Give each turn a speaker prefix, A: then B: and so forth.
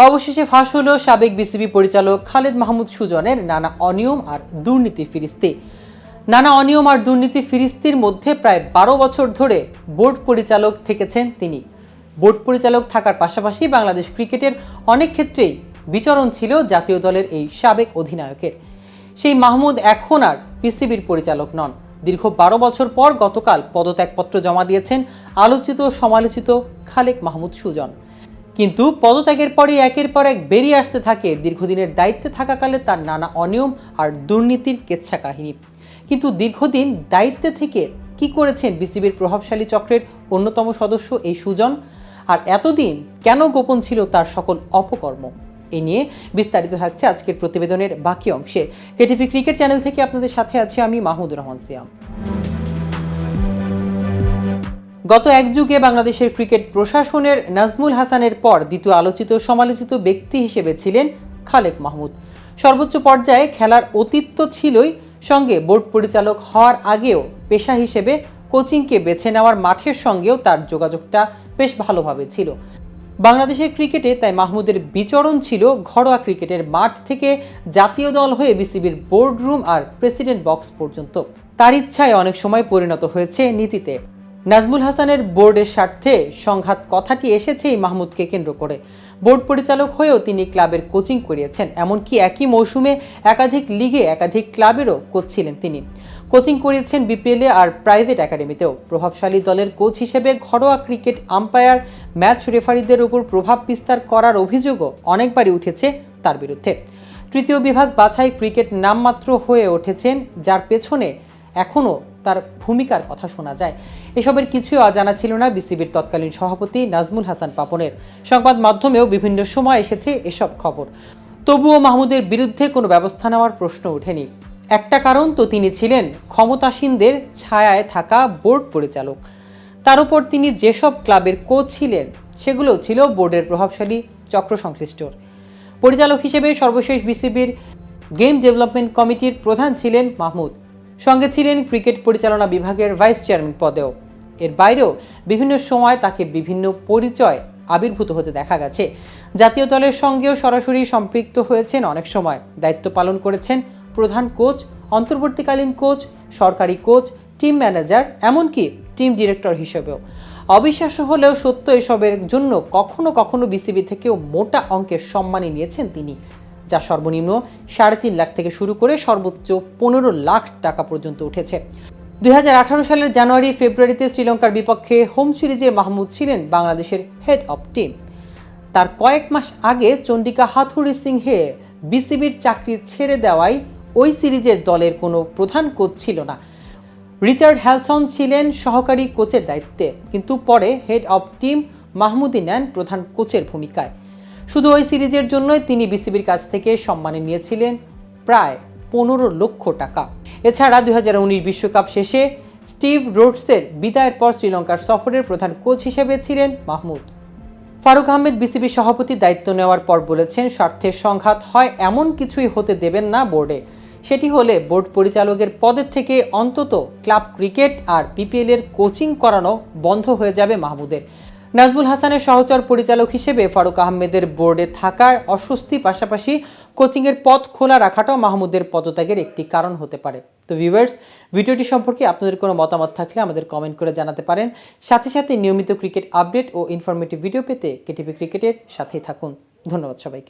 A: অবশেষে ফাঁস হলো সাবেক বিসিবি পরিচালক খালেদ মাহমুদ সুজনের নানা অনিয়ম আর দুর্নীতি ফিরিস্তি। নানা অনিয়ম আর দুর্নীতি ফিরিস্তির মধ্যে প্রায় 12 বছর ধরে বোর্ড পরিচালক থেকেছেন তিনি। বোর্ড পরিচালক থাকার পাশাপাশি বাংলাদেশ ক্রিকেটের অনেক ক্ষেত্রেই বিচরণ ছিল জাতীয় দলের এই সাবেক অধিনায়কের। সেই মাহমুদ এখন আর বিসিবির পরিচালক নন। দীর্ঘ 12 বছর পর গতকাল পদত্যাগপত্র জমা দিয়েছেন আলোচিত সমালোচিত খালেদ মাহমুদ সুজন। কিন্তু পদত্যাগের পরই একের পর এক বেরিয়ে আসতে থাকে দীর্ঘদিনের দায়িত্বে থাকাকালে তার নানা অনিয়ম আর দুর্নীতির কেচ্ছা কাহিনী। কিন্তু দীর্ঘদিন দায়িত্বে থেকে কি করেছেন বিসিবির প্রভাবশালী চক্রের অন্যতম সদস্য এই সুজন, আর এতদিন কেন গোপন ছিল তার সকল অপকর্ম? এ নিয়ে বিস্তারিত থাকছে আজকের প্রতিবেদনের বাকি অংশে। কেটিভি ক্রিকেট চ্যানেল থেকে আপনাদের সাথে আছি আমি মাহমুদুর রহমান সিয়াম। গত এক যুগে বাংলাদেশের ক্রিকেট প্রশাসনের নাজমুল হাসানের পর দ্বিতীয় আলোচিত সমালোচিত ব্যক্তি হিসেবে ছিলেন খালেদ মাহমুদ। সর্বোচ্চ পর্যায়ে খেলার অতীত তো ছিলই, সঙ্গে বোর্ড পরিচালক হওয়ার আগেও পেশা হিসেবে কোচিংকে বেছে নেওয়ার মাঠের সঙ্গেও তার যোগাযোগটা বেশ ভালোভাবে ছিল। বাংলাদেশের ক্রিকেটে তাই মাহমুদের বিচরণ ছিল ঘরোয়া ক্রিকেটের মাঠ থেকে জাতীয় দল হয়ে বিসিবির বোর্ড রুম আর প্রেসিডেন্ট বক্স পর্যন্ত। তার ইচ্ছায় অনেক সময় পরিণত হয়েছে নীতিতে। নাজমুল হাসানের বোর্ডের স্বার্থে সংঘাত কথাটি এসেছে এই মাহমুদকে কেন্দ্র করে। বোর্ড পরিচালক হয়েও তিনি ক্লাবের কোচিং করিয়েছেন, এমনকি একই মৌসুমে একাধিক লিগে একাধিক ক্লাবেরও কোচ ছিলেন তিনি। কোচিং করিয়েছেন বিপিএলে আর প্রাইভেট একাডেমিতেও। প্রভাবশালী দলের কোচ হিসেবে ঘরোয়া ক্রিকেট আম্পায়ার, ম্যাচ রেফারিদের উপর প্রভাব বিস্তার করার অভিযোগও অনেকবারই উঠেছে তার বিরুদ্ধে। তৃতীয় বিভাগ বাছাই ক্রিকেট নামমাত্র হয়ে উঠেছেন, যার পেছনে এখনও তার ভূমিকার কথা শোনা যায়। এসবের কিছুই অজানা ছিল না বিসিবির তৎকালীন সভাপতি নাজমুল হাসান পাপনের। সংবাদ মাধ্যমেও বিভিন্ন সময় এসেছে এসব খবর। তবুও মাহমুদের বিরুদ্ধে কোনো ব্যবস্থা নেওয়ার প্রশ্ন ওঠেনি। একটা কারণ তো তিনি ছিলেন ক্ষমতাসীনদের ছায়ায় থাকা বোর্ড পরিচালক। তার উপর তিনি যেসব ক্লাবের কোচ ছিলেন সেগুলো ছিল বোর্ডের প্রভাবশালী চক্র সংশ্লিষ্ট। পরিচালক হিসেবে সর্বশেষ বিসিবির গেম ডেভেলপমেন্ট কমিটির প্রধান ছিলেন মাহমুদ। সঙ্গে ছিলেন ক্রিকেট পরিচালনা বিভাগের ভাইস চেয়ারম্যান পদেও। এর বাইরেও বিভিন্ন সময় তাকে বিভিন্ন পরিচয় আবির্ভূত হতে দেখা গেছে। জাতীয় দলের সঙ্গেও সরাসরি সম্পৃক্ত হয়েছেন অনেক সময়। দায়িত্ব পালন করেছেন প্রধান কোচ, অন্তর্বর্তীকালীন কোচ, সরকারি কোচ, টিম ম্যানেজার, এমনকি টিম ডিরেক্টর হিসেবেও। অবিশ্বাস্য হলেও সত্য, এসবের জন্য কখনো কখনো বিসিবি থেকেও মোটা অঙ্কের সম্মানী নিয়েছেন তিনি, যা সর্বনিম্ন 3.5 লাখ থেকে শুরু করে সর্বোচ্চ 15 লাখ টাকা পর্যন্ত উঠেছে। 2018 সালের জানুয়ারি ফেব্রুয়ারিতে শ্রীলঙ্কার বিপক্ষে হোম সিরিজে মাহমুদ ছিলেন বাংলাদেশের হেড অব টিম। তার কয়েক মাস আগে চন্ডিকা হাথুরুসিংহে সিংহে বিসিবির চাকরি ছেড়ে দেওয়ায় ওই সিরিজের দলের কোনো প্রধান কোচ ছিল না। রিচার্ড হ্যালসন ছিলেন সহকারী কোচের দায়িত্বে, কিন্তু পরে হেড অব টিম মাহমুদই নেন প্রধান কোচের ভূমিকায়। শুধু ওই সিরিজের জন্যই তিনি বিসিবির কাছ থেকে সম্মানী নিয়েছিলেন প্রায় 15 লক্ষ টাকা। এছাড়া 2019 বিশ্বকাপ শেষে স্টিভ রোডসের বিদায়ের পর শ্রীলঙ্কার সফরের প্রধান কোচ হিসেবে ছিলেন মাহমুদ। ফারুক আহমেদ বিসিবি সভাপতির দায়িত্ব নেওয়ার পর বলেছেন, স্বার্থের সংঘাত হয় এমন কিছুই হতে দেবেন না বোর্ডে। সেটি হলে বোর্ড পরিচালকের পদের থেকে অন্তত ক্লাব ক্রিকেট আর বিপিএল এর কোচিং করানো বন্ধ হয়ে যাবে মাহমুদের। নাজমুল হাসানের সহচর পরিচালক হিসেবে ফারুক আহমেদের বোর্ডে থাকার অস্বস্তি, পাশাপাশি কোচিংয়ের পথ খোলা রাখাটাও মাহমুদের পদত্যাগের একটি কারণ হতে পারে। তো ভিউয়ার্স, ভিডিওটি সম্পর্কে আপনাদের কোনো মতামত থাকলে আমাদের কমেন্ট করে জানাতে পারেন। সাথে সাথে নিয়মিত ক্রিকেট আপডেট ও ইনফরমেটিভ ভিডিও পেতে কেটিভি ক্রিকেটের সাথেই থাকুন। ধন্যবাদ সবাইকে।